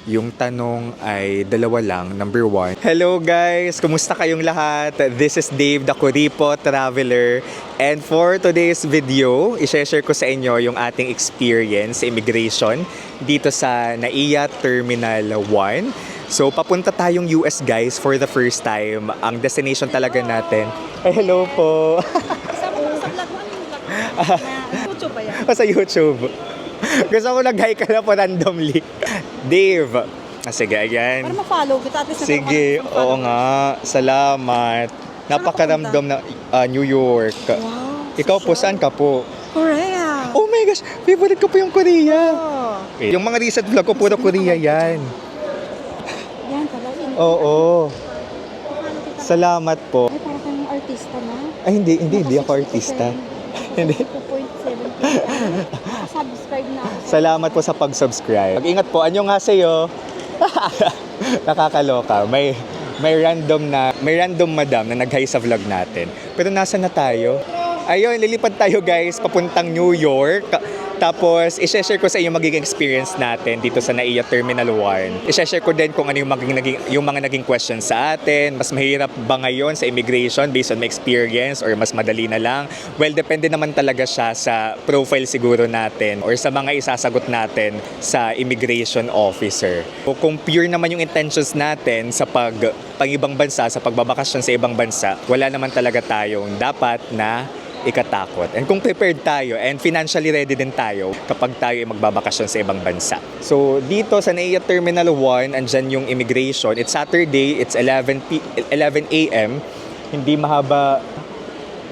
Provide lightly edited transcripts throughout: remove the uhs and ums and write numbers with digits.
Yung tanong ay dalawa lang. Number one, hello guys! Kumusta kayong lahat? This is Dave, the Kuripo Traveler. And for today's video, i-share ko sa inyo yung ating experience sa immigration dito sa NAIA Terminal 1. So, papunta tayong US guys for the first time. Ang destination talaga natin. Ay, hello po! Sa vlog mo, YouTube ba yan? Sa YouTube. Gusto ko nag-hi ka na po randomly. Dave. Sige, ayan. Para ma-follow kita. At least Sige, oo nga. Salamat. Napakaramdam na New York. Wow. Ikaw po, saan ka po? Korea. Oh my gosh, favorite ko po yung Korea. Oh. Yung mga recent vlog ko, puro Korea yan. Yan, talaga. Oo. Salamat po. Ay, para kang artista na. Ay, hindi ako artista. Hindi. 2.7. Subscribe na ako. Salamat po sa pag-subscribe. Mag-ingat po. Anyo nga sa'yo? Nakakaloka. May random madam na nag-hi sa vlog natin. Pero nasa na tayo? Ayun, lilipad tayo guys papuntang New York. Tapos, i-share ko sa inyo magiging experience natin dito sa NAIA Terminal 1. I-share ko din kung ano yung mga naging questions sa atin. Mas mahirap ba ngayon sa immigration based on my experience or mas madali na lang? Well, depende naman talaga siya sa profile siguro natin or sa mga isasagot natin sa immigration officer. O kung pure naman yung intentions natin sa pang-ibang bansa, sa pagbabakasyon sa ibang bansa, wala naman talaga tayong dapat na ikatakot. And kung prepared tayo and financially ready din tayo kapag tayo ay magbabakasyon sa ibang bansa. So, dito sa NAIA Terminal 1, andyan yung immigration. It's Saturday, it's 11 a.m. Hindi mahaba,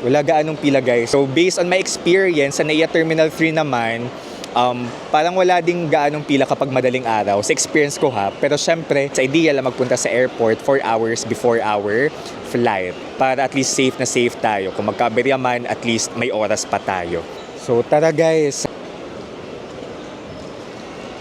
wala gaanong pila guys. So, based on my experience sa NAIA Terminal 3 naman, parang wala ding gaanong pila kapag madaling araw. Sa experience ko ha. Pero syempre, sa ideal na magpunta sa airport 4 hours before our flight. Para at least safe na safe tayo. Kung magkaberya man, at least may oras pa tayo. So tara guys.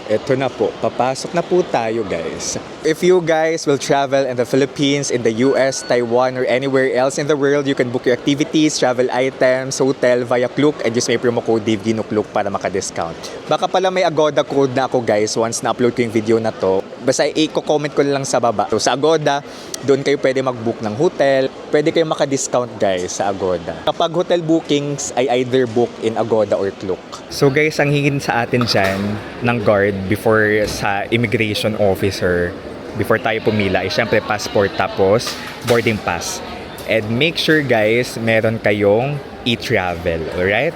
Eto na po, papasok na po tayo guys. If you guys will travel in the Philippines, in the US, Taiwan, or anywhere else in the world, you can book your activities, travel items, hotel via Klook and use my promo code DaveDinoKlook para maka-discount. Baka pala may Agoda code na ako guys once na-upload ko yung video na to. Basta i-comment ko lang sa baba. So sa Agoda, doon kayo pwede mag-book ng hotel. Pwede kayo maka-discount guys sa Agoda. Kapag hotel bookings ay either book in Agoda or Klook. So guys, ang hingin sa atin dyan ng guard before sa immigration officer, before tayo pumila, ay syempre passport tapos boarding pass. And make sure guys, meron kayong e-travel, alright?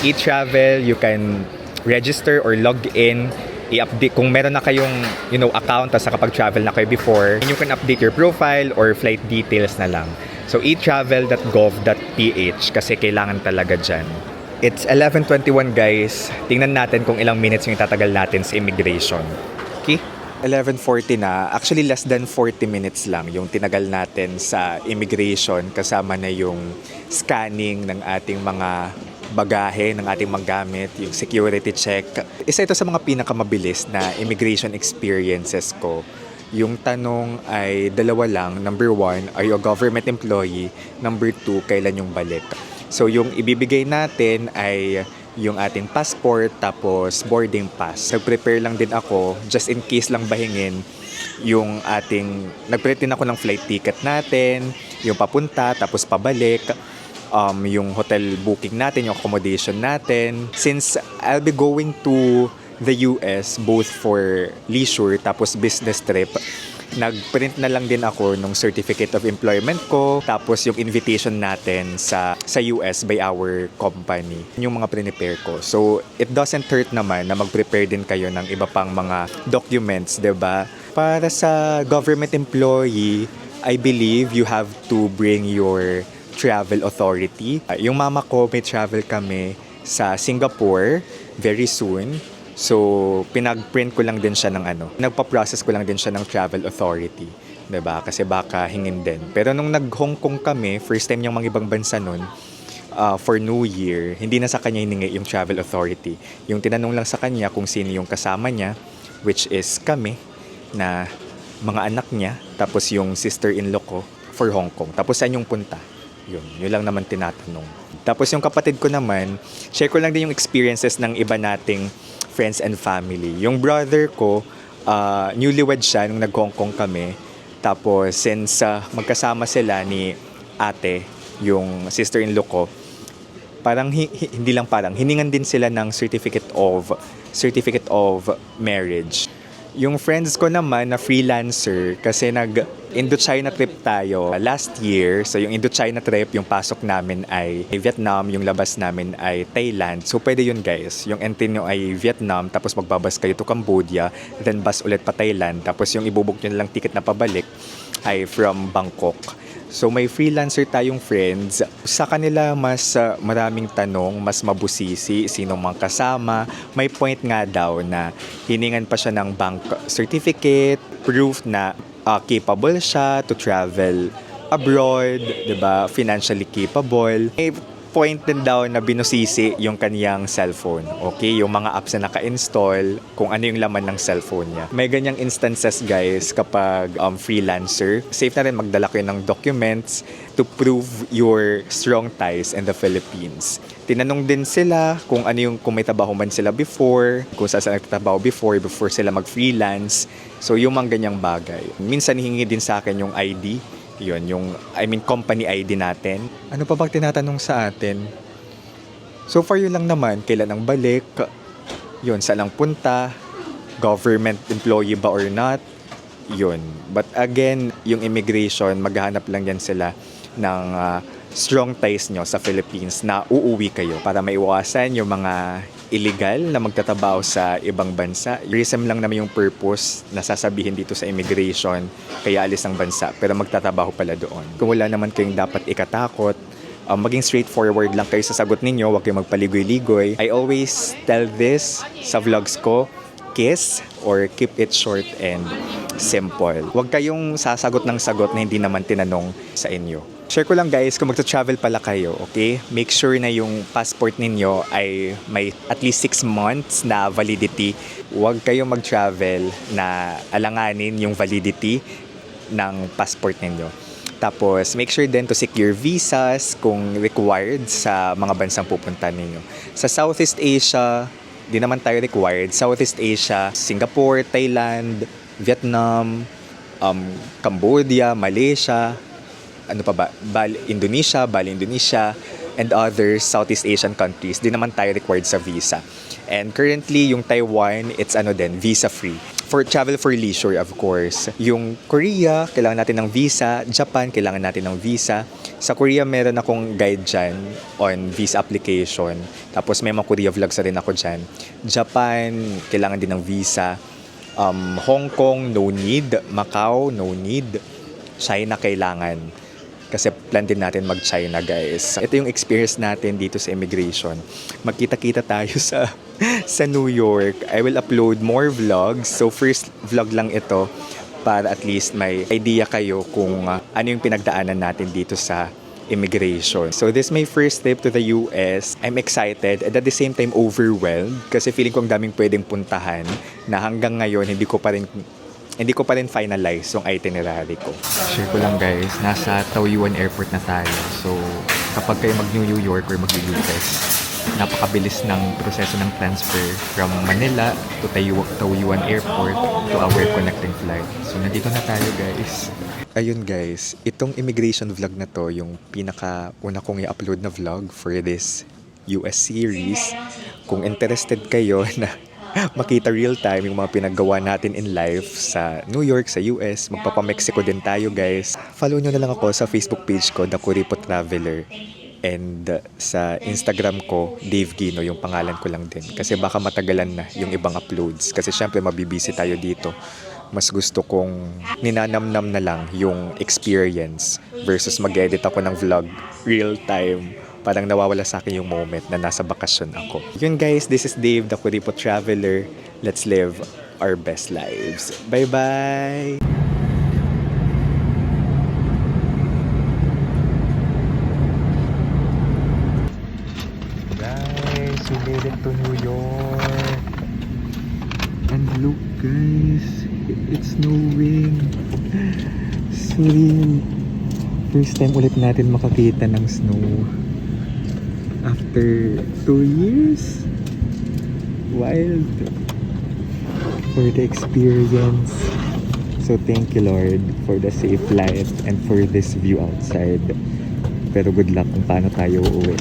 E-travel, you can register or log in, i-update kung meron na kayong account tapos nakapag-travel na kayo before, you can update your profile or flight details na lang. So etravel.gov.ph kasi kailangan talaga dyan. It's 11:21 guys. Tingnan natin kung ilang minutes yung tatagal natin sa immigration. Okay? 11:40 na. Actually, less than 40 minutes lang yung tinagal natin sa immigration kasama na yung scanning ng ating mga bagahe, ng ating mga gamit, yung security check. Isa ito sa mga pinakamabilis na immigration experiences ko. Yung tanong ay dalawa lang. Number one, are you a government employee? Number two, kailan yung balik? So yung ibibigay natin ay yung ating passport tapos boarding pass. Nag-prepare lang din ako just in case lang bahingin yung ating, nag-print din ako ng flight ticket natin, yung papunta tapos pabalik, yung hotel booking natin, yung accommodation natin. Since I'll be going to the US both for leisure tapos business trip, nag-print na lang din ako ng certificate of employment ko tapos yung invitation natin sa US by our company. Yung mga prepare ko. So, it doesn't hurt naman na mag-prepare din kayo ng iba pang mga documents, 'di ba? Para sa government employee, I believe you have to bring your travel authority. Yung mama ko, may travel kami sa Singapore very soon. So, pinag-print ko lang din siya ng nagpa-process ko lang din siya ng travel authority. 'Di ba? Kasi baka hingin din. Pero nung nag-Hong Kong kami, first time yung mga ibang bansa nun, for New Year, hindi na sa kanya hiningi yung travel authority. Yung tinanong lang sa kanya kung sino yung kasama niya, which is kami, na mga anak niya, tapos yung sister-in-law ko for Hong Kong. Tapos saan yung punta? Yun lang naman tinatanong. Tapos yung kapatid ko naman, share ko lang din yung experiences ng iba nating friends and family. Yung brother ko, newlywed siya nung nag-Hong Kong kami. Tapos since magkasama sila ni ate, yung sister-in-law ko, parang hindi lang parang hiningan din sila ng certificate of marriage. Yung friends ko naman na freelancer, kasi nag-Indochina trip tayo last year. So yung Indochina trip, yung pasok namin ay Vietnam, yung labas namin ay Thailand. So pwede yun guys. Yung entry nyo ay Vietnam, tapos magbabas kayo to Cambodia, then bus ulit pa Thailand. Tapos yung ibubuk nyo lang ticket na pabalik ay from Bangkok. So may freelancer tayong friends. Sa kanila mas maraming tanong, mas mabusisi, sinong mga kasama. May point nga daw na hiningan pa siya ng bank certificate, proof na capable siya to travel abroad, 'di ba? Financially capable. May point din daw na binusisi yung kaniyang cellphone. Okay, yung mga apps na naka-install, kung ano yung laman ng cellphone niya. May ganyang instances guys kapag freelancer. Safe na rin magdala kayo ng documents to prove your strong ties in the Philippines. Tinanong din sila kung kung may trabaho man sila before, kung saan nagtatrabaho before sila mag-freelance. So yung mga ganyang bagay. Minsan hihingi din sa akin yung ID. Yun, company ID natin. Ano pa bang tinatanong sa atin? So far yun lang naman, kailan ang balik, yun, saan ang punta, government employee ba or not, yun. But again, yung immigration, maghahanap lang yan sila ng strong ties nyo sa Philippines na uuwi kayo para maiwasan yung mga illegal na magtatrabaho sa ibang bansa. Reason lang naman yung purpose na sasabihin dito sa immigration kaya alis ng bansa pero magtatrabaho pala doon. Kung wala naman kayong dapat ikatakot, maging straightforward lang kayo sa sagot ninyo, huwag kayong magpaligoy-ligoy. I always tell this sa vlogs ko, kiss or keep it short and simple. Huwag kayong sasagot ng sagot na hindi naman tinanong sa inyo. Share ko lang guys, kung magta-travel pala kayo, okay? Make sure na yung passport ninyo ay may at least 6 months na validity. Huwag kayong mag-travel na alanganin yung validity ng passport ninyo. Tapos, make sure din to secure visas kung required sa mga bansang pupunta ninyo. Sa Southeast Asia, di naman tayo required. Southeast Asia, Singapore, Thailand, Vietnam, Cambodia, Malaysia, ano pa ba? Bali Indonesia, and other Southeast Asian countries, di naman tayo required sa visa. And currently, yung Taiwan, it's visa-free. For travel for leisure, of course. Yung Korea, kailangan natin ng visa. Japan, kailangan natin ng visa. Sa Korea, meron akong guide dyan on visa application. Tapos may mga Korea vlogs na rin ako dyan. Japan, kailangan din ng visa. Hong Kong, no need. Macau, no need. China, kailangan. Kasi plan din natin mag-China, guys. Ito yung experience natin dito sa immigration. Magkita-kita tayo sa New York. I will upload more vlogs. So first vlog lang ito para at least may idea kayo kung ano yung pinagdaanan natin dito sa immigration. So this is my first trip to the US. I'm excited and at the same time overwhelmed kasi feeling ko ang daming pwedeng puntahan na hanggang ngayon hindi ko pa rin finalize yung itinerary ko. Share ko lang guys, nasa Taoyuan Airport na tayo. So, kapag kayo mag-New York or mag-US, napakabilis ng proseso ng transfer from Manila to Taoyuan Airport to our connecting flight. So, nandito na tayo guys. Ayun guys, itong immigration vlog na to, yung pinaka-una kong i-upload na vlog for this US series. Kung interested kayo na makita real time yung mga pinaggawa natin in life sa New York, sa US, magpapa-Mexico din tayo guys. Follow nyo na lang ako sa Facebook page ko, The Kuripo Traveler. And sa Instagram ko, Dave Gino, yung pangalan ko lang din. Kasi baka matagalan na yung ibang uploads. Kasi syempre mabibisi tayo dito. Mas gusto kong ninanamnam na lang yung experience versus mag-edit ako ng vlog real time. Parang nawawala sa akin yung moment na nasa bakasyon ako. Yun guys, this is Dave, the Kuripo Traveler. Let's live our best lives. Bye-bye! Guys, we made it to New York. And look guys, it's snowing. Surreal. First time ulit natin makakita ng snow. After 2 years? Wild. for the experience. So thank you Lord for the safe flight and for this view outside. Pero good luck kung paano tayo uuwi.